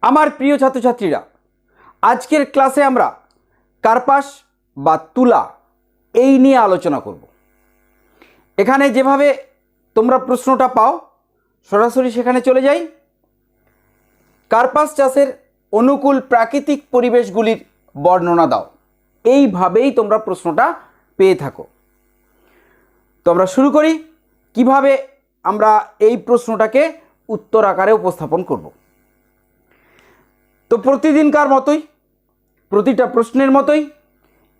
আমার প্রিয় ছাত্রছাত্রীরা, আজকের ক্লাসে আমরা কার্পাস বা তুলা এই নিয়ে আলোচনা করব। এখানে যেভাবে তোমরা প্রশ্নটা পাও সরাসরি সেখানে চলে যাই। কার্পাস চাষের অনুকূল প্রাকৃতিক পরিবেশগুলির বর্ণনা দাও, এইভাবেই তোমরা প্রশ্নটা পেয়ে থাকো। তো আমরা শুরু করি কিভাবে আমরা এই প্রশ্নটাকে উত্তর আকারে উপস্থাপন করব। তো প্রতিদিনকার মতোই, প্রতিটা প্রশ্নের মতোই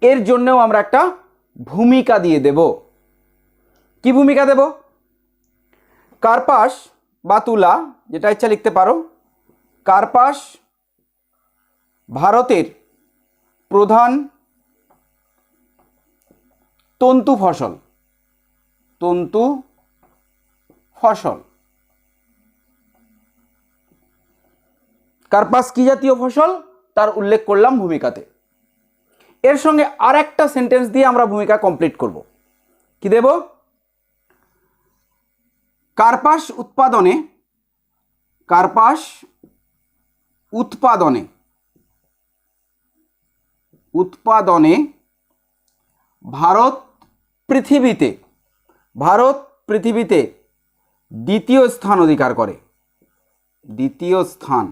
এর জন্যও আমরা একটা ভূমিকা দিয়ে দেব। কি ভূমিকা দেব? কার্পাস বা তুলা, যেটা ইচ্ছা লিখতে পারো। কার্পাস ভারতের প্রধান তন্তু ফসল। তন্তু ফসল। কার্পাস কি জাতীয় ফসল তার উল্লেখ করলাম ভূমিকাতে। এর সঙ্গে আর একটা সেন্টেন্স দিয়ে আমরা ভূমিকা কমপ্লিট করব। কি দেব? কার্পাস উৎপাদনে, কার্পাস উৎপাদনে, উৎপাদনে ভারত পৃথিবীতে, ভারত পৃথিবীতে দ্বিতীয় স্থান অধিকার করে। দ্বিতীয় স্থান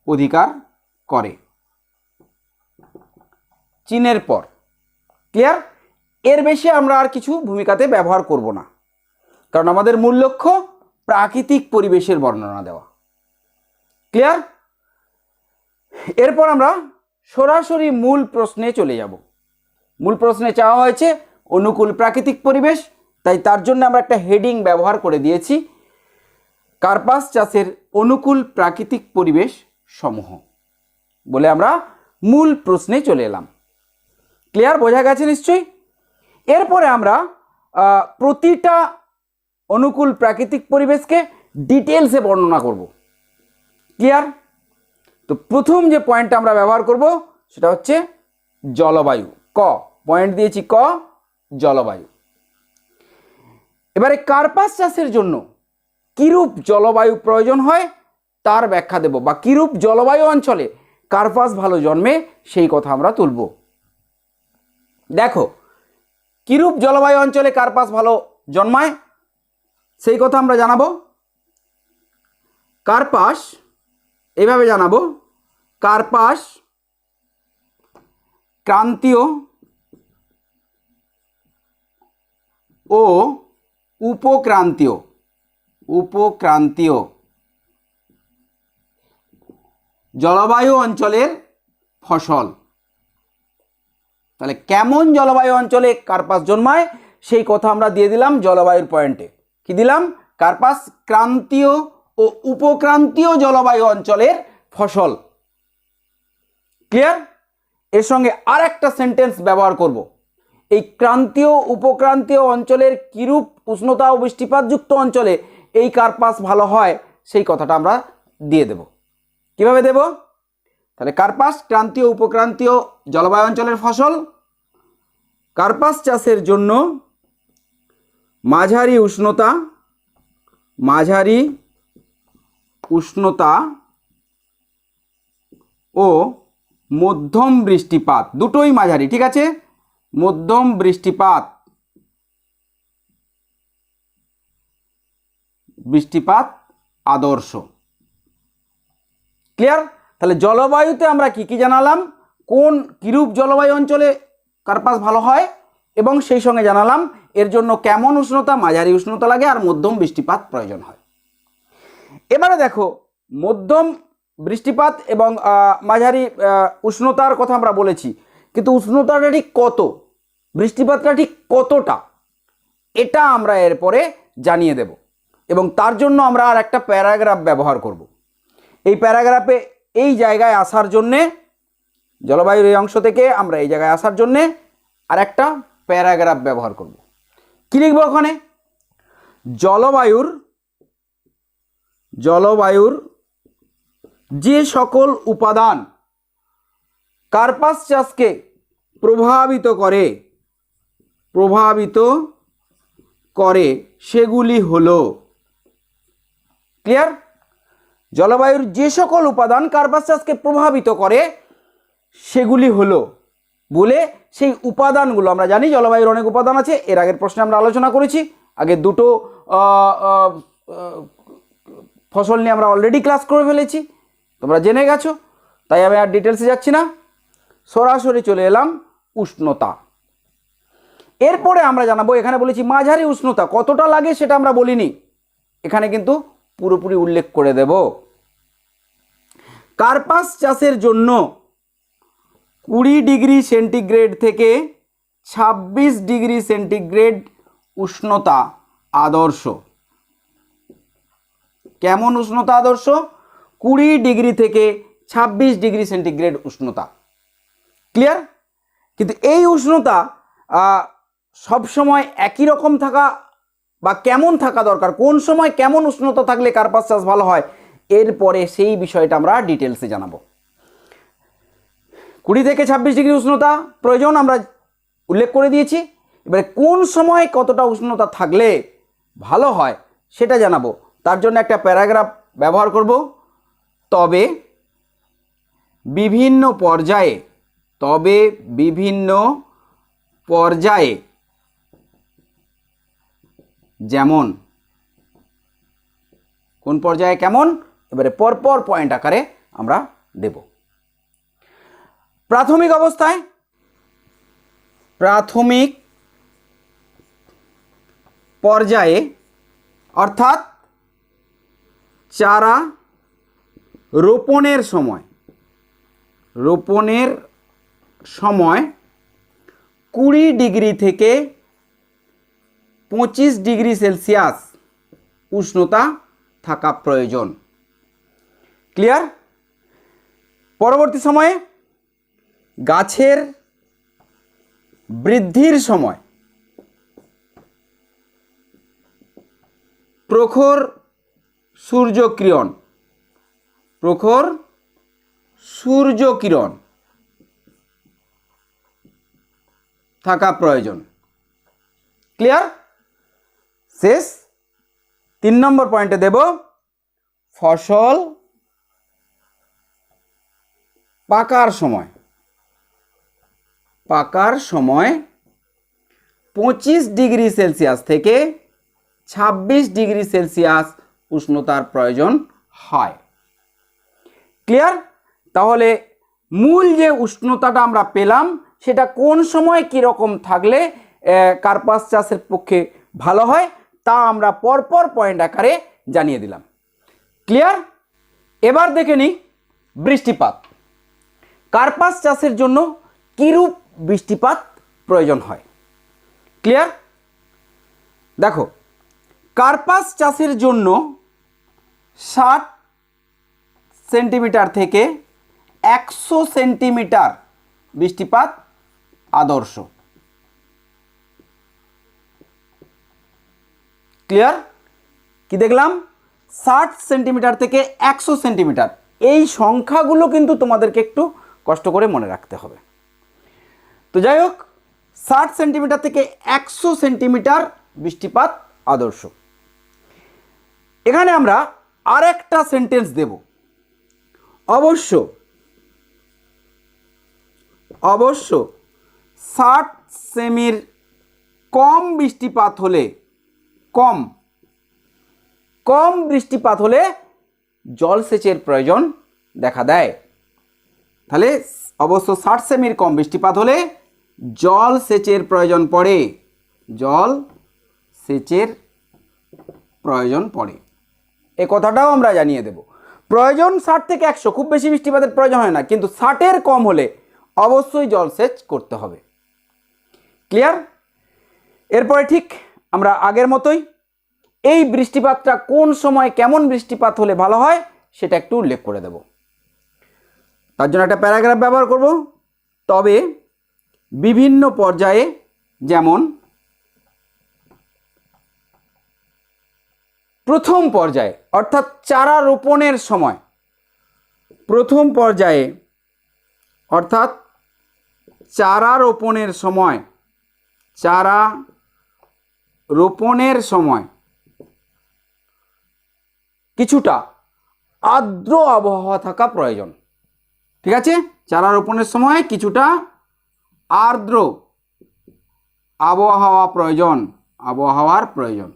অধিকার করে চীনের পর। ক্লিয়ার? এর বেশি আমরা আর কিছু ভূমিকাতে ব্যবহার করব না, কারণ আমাদের মূল লক্ষ্য প্রাকৃতিক পরিবেশের বর্ণনা দেওয়া। ক্লিয়ার? এরপর আমরা সরাসরি মূল প্রশ্নে চলে যাব। মূল প্রশ্নে চাওয়া হয়েছে অনুকূল প্রাকৃতিক পরিবেশ, তাই তার জন্য আমরা একটা হেডিং ব্যবহার করে দিয়েছি, কার্পাস চাষের অনুকূল প্রাকৃতিক পরিবেশ সমূহ, বলে আমরা মূল প্রশ্নে চলে এলাম। ক্লিয়ার? বোঝা গেছে নিশ্চয়ই? এরপরে আমরা প্রতিটা অনুকূল প্রাকৃতিক পরিবেশকে ডিটেলসে বর্ণনা করব। ক্লিয়ার? তো প্রথম যে পয়েন্টটা আমরা ব্যবহার করব সেটা হচ্ছে জলবায়ু। ক পয়েন্ট দিয়েছি, ক জলবায়ু। এবারে কার্পাস চাষের জন্য কিরূপ জলবায়ু প্রয়োজন হয় তার ব্যাখ্যা দেব, বা কিরূপ জলবায়ু অঞ্চলে কার্পাস ভালো জন্মে সেই কথা আমরা তুলব। দেখো, কিরূপ জলবায়ু অঞ্চলে কার্পাস ভালো জন্মায় সেই কথা আমরা জানাবো। কার্পাস এইভাবে জানাবো, কার্পাস ক্রান্তীয় ও উপক্রান্তীয়, উপক্রান্তীয় জলবায়ু অঞ্চলের ফসল। তাহলে কেমন জলবায়ু অঞ্চলে কার্পাস জন্মায় সেই কথা আমরা দিয়ে দিলাম জলবায়ুর পয়েন্টে। কি দিলাম? কার্পাস ক্রান্তীয় ও উপক্রান্তীয় জলবায়ু অঞ্চলের ফসল। ক্লিয়ার? এর সঙ্গে আর একটা সেন্টেন্স ব্যবহার করব। এই ক্রান্তীয় উপক্রান্তীয় অঞ্চলের কিরূপ উষ্ণতা ও বৃষ্টিপাতযুক্ত অঞ্চলে এই কার্পাস ভালো হয় সেই কথাটা আমরা দিয়ে দেব। কিভাবে দেব? তাহলে কার্পাস ক্রান্তীয় উপক্রান্তীয় জলবায়ু অঞ্চলের ফসল। কার্পাস চাষের জন্য মাঝারি উষ্ণতা, মাঝারি উষ্ণতা ও মধ্যম বৃষ্টিপাত, দুটোই মাঝারি, ঠিক আছে? মধ্যম বৃষ্টিপাত, বৃষ্টিপাত আদর্শ। ক্লিয়ার? তাহলে জলবায়ুতে আমরা কি কি জানালাম, কোন কিরূপ জলবায়ু অঞ্চলে কার্পাস ভালো হয়, এবং সেই সঙ্গে জানালাম এর জন্য কেমন উষ্ণতা, মাঝারি উষ্ণতা লাগে আর মধ্যম বৃষ্টিপাত প্রয়োজন হয়। এবারে দেখো, মধ্যম বৃষ্টিপাত এবং মাঝারি উষ্ণতার কথা আমরা বলেছি, কিন্তু উষ্ণতাটা ঠিক কত, বৃষ্টিপাতটা ঠিক কতটা, এটা আমরা এরপরে জানিয়ে দেব, এবং তার জন্য আমরা আর একটা প্যারাগ্রাফ ব্যবহার করব। এই প্যারাগ্রাফে এই জায়গায় আসার জন্যে, জলবায়ুর এই অংশ থেকে আমরা এই জায়গায় আসার জন্যে আর একটা প্যারাগ্রাফ ব্যবহার করব। কি লিখব ওখানে? জলবায়ুর, জলবায়ুর যে সকল উপাদান কার্পাস চাষকে প্রভাবিত করে, প্রভাবিত করে সেগুলি হলো। ক্লিয়ার? জলবায়ুর যে সকল উপাদান কার্পাস চাষকে প্রভাবিত করে সেগুলি হলো বলে সেই উপাদানগুলো আমরা জানি জলবায়ুর অনেক উপাদান আছে, এর আগের প্রশ্নে আমরা আলোচনা করেছি। আগে দুটো ফসল নিয়ে আমরা অলরেডি ক্লাস করে ফেলেছি, তোমরা জেনে গেছো, তাই আমি আর ডিটেলসে যাচ্ছি না, সরাসরি চলে এলাম উষ্ণতা। এরপরে আমরা জানাবো, এখানে বলেছি মাঝারি উষ্ণতা কতটা লাগে সেটা আমরা বলিনি, এখানে কিন্তু পুরোপুরি উল্লেখ করে দেব। কার্পাস চাষের জন্য 20 ডিগ্রি সেন্টিগ্রেড থেকে 26 ডিগ্রি সেন্টিগ্রেড উষ্ণতা আদর্শ। কেমন উষ্ণতা আদর্শ? 20 ডিগ্রি থেকে 26 ডিগ্রি সেন্টিগ্রেড উষ্ণতা। ক্লিয়ার? কিন্তু এই উষ্ণতা সবসময় একই রকম থাকা বা কেমন থাকা দরকার, কোন সময় কেমন উষ্ণতা থাকলে কার্পাস চাষ ভালো হয়, এরপরে সেই বিষয়টা আমরা ডিটেলসে জানাবো। 20 থেকে 26 ডিগ্রি উষ্ণতা প্রয়োজন আমরা উল্লেখ করে দিয়েছি, এবারে কোন সময় কতটা উষ্ণতা থাকলে ভালো হয় সেটা জানাবো। তার জন্য একটা প্যারাগ্রাফ ব্যবহার করব। তবে বিভিন্ন পর্যায়ে যেমন, কোন পর্যায়ে কেমন, এবারে পরপর পয়েন্ট আকারে আমরা দেব। প্রাথমিক অবস্থায়, প্রাথমিক পর্যায়ে অর্থাৎ চারা রোপণের সময় 20 ডিগ্রি থেকে 25 ডিগ্রি সেলসিয়াস উষ্ণতা থাকা প্রয়োজন। ক্লিয়ার? পরবর্তী সময়ে গাছের বৃদ্ধির সময় প্রখর সূর্যকিরণ থাকা প্রয়োজন। ক্লিয়ার? শেষ 3 নম্বর পয়েন্টে দেব ফসল পাকার সময় 25 ডিগ্রি সেলসিয়াস থেকে 26 ডিগ্রি সেলসিয়াস উষ্ণতার প্রয়োজন হয়। ক্লিয়ার? তাহলে মূল যে উষ্ণতাটা আমরা পেলাম সেটা কোন সময় কীরকম থাকলে কার্পাস চাষের পক্ষে ভালো হয় তা আমরা পরপর পয়েন্ট আকারে জানিয়ে দিলাম। ক্লিয়ার? এবার দেখে নিই বৃষ্টিপাত। কার্পাস চাষের জন্য কিরূপ বৃষ্টিপাত প্রয়োজন হয়। ক্লিয়ার? দেখো, কার্পাস চাষের জন্য 60 সেন্টিমিটার থেকে 100 সেন্টিমিটার বৃষ্টিপাত আদর্শ। ক্লিয়ার? কি দেখলাম? 60 সেন্টিমিটার থেকে 100 সেন্টিমিটার। এই সংখ্যাগুলো কিন্তু তোমাদেরকে একটু কষ্ট করে মনে রাখতে হবে। তো যাই হোক, 60 সেন্টিমিটার থেকে 100 সেন্টিমিটার বৃষ্টিপাত আদর্শ। এখানে আমরা আর একটা সেন্টেন্স দেব, অবশ্য 60 সেমির কম বৃষ্টিপাত হলে কম বৃষ্টিপাত হলে জলসেচের প্রয়োজন দেখা দেয়। তাহলে অবশ্য 60 সেমির কম বৃষ্টিপাত হলে জলসেচের প্রয়োজন পড়ে। এই কথাটাও আমরা জানিয়ে দেব। প্রয়োজন 60 থেকে 100, খুব বেশি বৃষ্টিপাতের প্রয়োজন হয় না, কিন্তু 60-এর কম হলে অবশ্যই জলসেচ করতে হবে। ক্লিয়ার? এরপরে ঠিক আমরা আগের মতোই এই বৃষ্টিপাতটা কোন সময় কেমন বৃষ্টিপাত হলে ভালো হয় সেটা একটু উল্লেখ করে দেব। তার জন্য একটা প্যারাগ্রাফ ব্যবহার করব। তবে বিভিন্ন পর্যায়ে, যেমন প্রথম পর্যায়ে অর্থাৎ চারা রোপণের সময়, প্রথম পর্যায়ে অর্থাৎ চারা রোপণের সময় কিছুটা আর্দ্র আবহাওয়া থাকা প্রয়োজন। ঠিক আছে, চারা রোপণের সময় কিছুটা আর্দ্র আবহাওয়ার প্রয়োজন।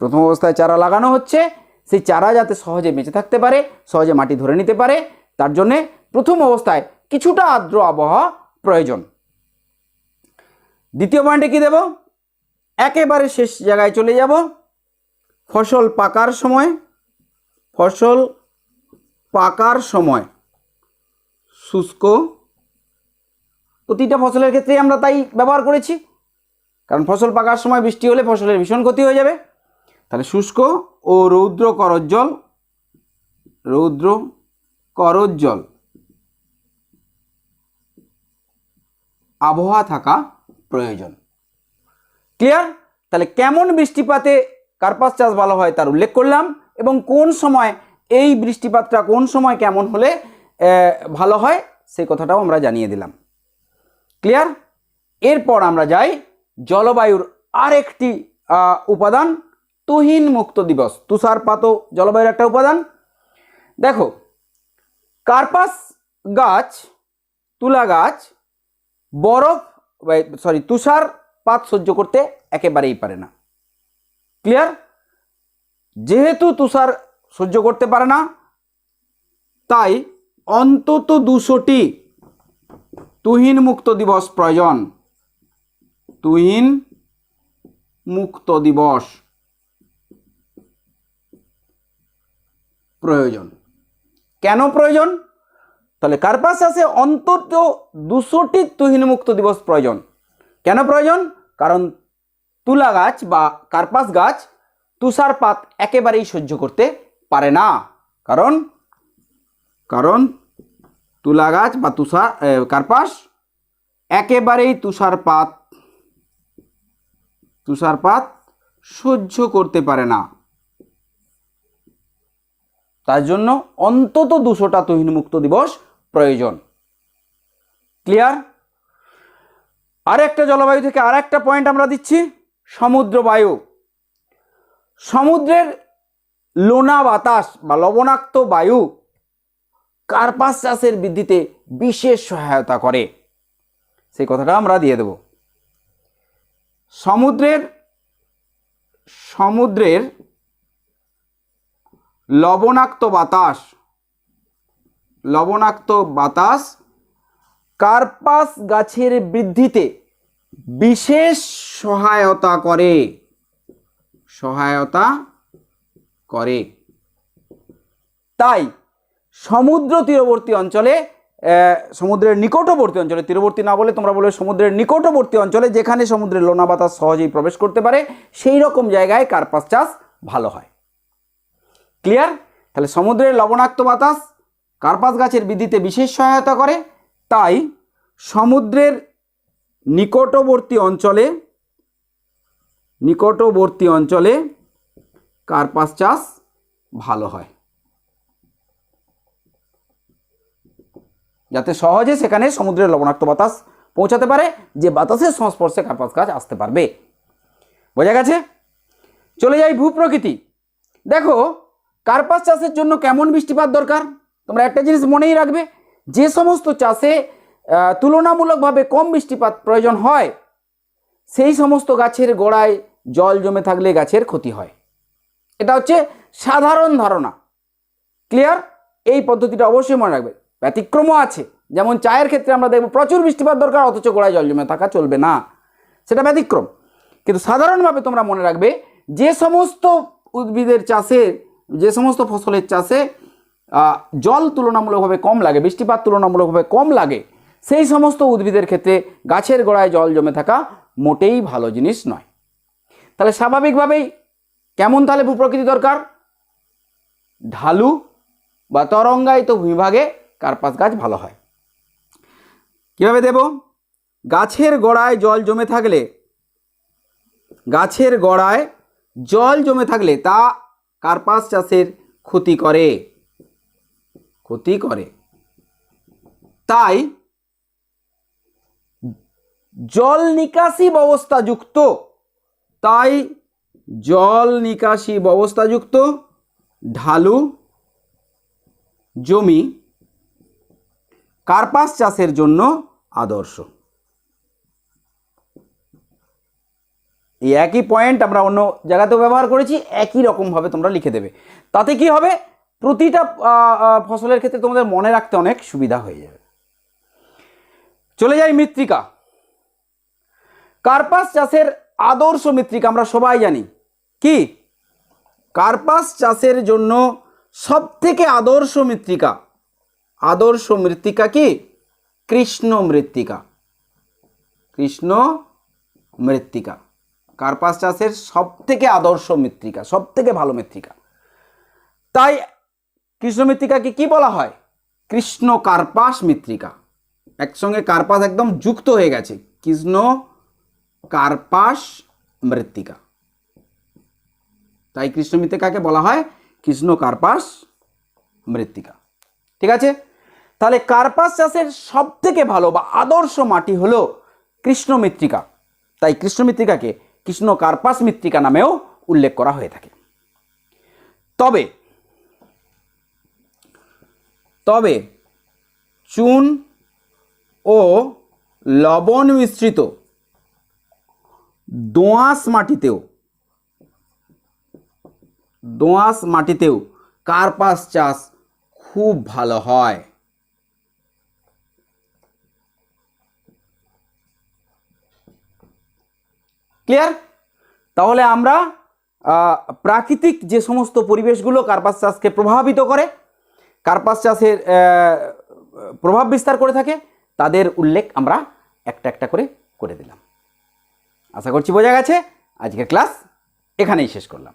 প্রথম অবস্থায় চারা লাগানো হচ্ছে, সেই চারা যাতে সহজে বেঁচে থাকতে পারে, সহজে মাটি ধরে নিতে পারে, তার জন্যে প্রথম অবস্থায় কিছুটা আর্দ্র আবহাওয়া প্রয়োজন। দ্বিতীয় পয়েন্টে কি দেব, একেবারে শেষ জায়গায় চলে যাব, ফসল পাকার সময় শুষ্ক, প্রতিটা ফসলের ক্ষেত্রে আমরা তাই ব্যবহার করেছি, কারণ ফসল পাকার সময় বৃষ্টি হলে ফসলের ভীষণ ক্ষতি হয়ে যাবে। তাহলে শুষ্ক ও রৌদ্র করজ্জ্বল আবহাওয়া থাকা প্রয়োজন। ক্লিয়ার? তাহলে কেমন বৃষ্টিপাতে কার্পাস চাষ ভালো হয় তার উল্লেখ করলাম, এবং কোন সময় এই বৃষ্টিপাতটা কোন সময় কেমন হলে ভালো হয় সেই কথাটাও আমরা জানিয়ে দিলাম। ক্লিয়ার? এরপর আমরা যাই জলবায়ুর আরেকটি উপাদান, তুহিন মুক্ত দিবস। তুষারপাতও জলবায়ুর একটা উপাদান। দেখো, কার্পাস গাছ, তুলা গাছ তুষারপাত সহ্য করতে একেবারেই পারে না। ক্লিয়ার? যেহেতু তুষার সহ্য করতে পারে না, তাই অন্তত 200টি তুহিন মুক্ত দিবস প্রয়োজন। তুহিন মুক্ত দিবস প্রয়োজন। কেন প্রয়োজন? তাহলে কার্পাস চাষে অন্তত 200টি তুহিন মুক্ত দিবস প্রয়োজন। কেন প্রয়োজন? কারণ তুলা গাছ বা কার্পাস গাছ তুষারপাত একেবারেই সহ্য করতে পারে না। কারণ তুলা গাছ বা কার্পাস একেবারেই তুষারপাত সহ্য করতে পারে না। তার জন্য অন্তত 200টা তুহিন মুক্ত দিবস প্রয়োজন। ক্লিয়ার? আরেকটা জলবায়ু থেকে আরেকটা পয়েন্ট আমরা দিচ্ছি, সমুদ্র বায়ু। সমুদ্রের লোনা বাতাস বা লবণাক্ত বায়ু কার্পাস চাষের বৃদ্ধিতে বিশেষ সহায়তা করে, সেই কথাটা আমরা দিয়ে দেব। সমুদ্রের লবণাক্ত বাতাস কার্পাস গাছের বৃদ্ধিতে বিশেষ সহায়তা করে। তাই সমুদ্র তীরবর্তী অঞ্চলে, সমুদ্রের নিকটবর্তী অঞ্চলে, তীরবর্তী না বলে তোমরা বলবে সমুদ্রের নিকটবর্তী অঞ্চলে, যেখানে সমুদ্রের লোনা বাতাস সহজেই প্রবেশ করতে পারে, সেই রকম জায়গায় কার্পাস চাষ ভালো হয়। ক্লিয়ার? তাহলে সমুদ্রের লবণাক্ত বাতাস কার্পাস গাছের বৃদ্ধিতে বিশেষ সহায়তা করে, তাই সমুদ্রের নিকটবর্তী অঞ্চলে কার্পাস চাষ ভালো হয়, যাতে সহজে সেখানে সমুদ্রের লবণাক্ত বাতাস পৌঁছাতে পারে, যে বাতাসের সংস্পর্শে কার্পাস গাছ আসতে পারবে। বোঝা গেছে? চলে যাই ভূপ্রকৃতি। দেখো, কার্পাস চাষের জন্য কেমন বৃষ্টিপাত দরকার, তোমরা একটা জিনিস মনেই রাখবে, যে সমস্ত চাষে তুলনামূলকভাবে কম বৃষ্টিপাত প্রয়োজন হয়, সেই সমস্ত গাছের গোড়ায় জল জমে থাকলে গাছের ক্ষতি হয়। এটা হচ্ছে সাধারণ ধারণা। ক্লিয়ার? এই পদ্ধতিটা অবশ্যই মনে রাখবে। ব্যতিক্রমও আছে, যেমন চায়ের ক্ষেত্রে আমরা দেখব প্রচুর বৃষ্টিপাত দরকার, অথচ গোড়ায় জল জমে থাকা চলবে না, সেটা ব্যতিক্রম। কিন্তু সাধারণভাবে তোমরা মনে রাখবে, যে সমস্ত উদ্ভিদের চাষে, যে সমস্ত ফসলের চাষে জল তুলনামূলকভাবে কম লাগে, বৃষ্টিপাত তুলনামূলকভাবে কম লাগে, সেই সমস্ত উদ্ভিদের ক্ষেত্রে গাছের গোড়ায় জল জমে থাকা মোটেই ভালো জিনিস নয়। তাহলে স্বাভাবিকভাবেই কেমন তাহলে ভূপ্রকৃতি দরকার? ঢালু বা তরঙ্গায়িত ভূমিভাগে কার্পাস গাছ ভালো হয়। কিভাবে দেব? গাছের গোড়ায় জল জমে থাকলে তা কার্পাস চাষের ক্ষতি করে। তাই জল নিকাশি ব্যবস্থাযুক্ত ঢালু জমি কার্পাস চাষের জন্য আদর্শ। এই একই পয়েন্ট আমরা অন্য জায়গাতেও ব্যবহার করেছি, একই রকমভাবে তোমরা লিখে দেবে। তাতে কি হবে, প্রতিটা ফসলের ক্ষেত্রে তোমাদের মনে রাখতে অনেক সুবিধা হয়ে যাবে। চলে যাই মৃত্তিকা। কার্পাস চাষের আদর্শ মৃত্তিকা আমরা সবাই জানি কি, কার্পাস চাষের জন্য সবথেকে আদর্শ মৃত্তিকা কি, কৃষ্ণ মৃত্তিকা। কৃষ্ণ মৃত্তিকা কার্পাস চাষের সবথেকে আদর্শ মৃত্তিকা, সবথেকে ভালো মৃত্তিকা। তাই কৃষ্ণ মৃত্তিকাকে কি বলা হয়, কৃষ্ণ কার্পাস মৃত্তিকা। একসঙ্গে কার্পাস একদম যুক্ত হয়ে গেছে, কৃষ্ণ কার্পাস মৃত্তিকা। তাই কৃষ্ণ মৃত্তিকাকে বলা হয় কৃষ্ণ কার্পাস মৃত্তিকা। ঠিক আছে, তাহলে কার্পাস চাষের সবথেকে ভালো বা আদর্শ মাটি হলো কৃষ্ণ মৃত্তিকা। তাই কৃষ্ণ মৃত্তিকাকে কৃষ্ণ কার্পাস মৃত্তিকা নামেও উল্লেখ করা হয়ে থাকে। তবে চুন ও লবণ মিশ্রিত দোআঁশ মাটিতেও কার্পাস চাষ খুব ভালো হয়। ক্লিয়ার? তাহলে আমরা প্রাকৃতিক যে সমস্ত পরিবেশগুলো কার্পাস চাষকে প্রভাবিত করে, কার্পাস চাষের প্রভাব বিস্তার করে থাকে, তাদের উল্লেখ আমরা একটা একটা করে দিলাম। আশা করছি বোঝা গেছে। আজকের ক্লাস এখানেই শেষ করলাম।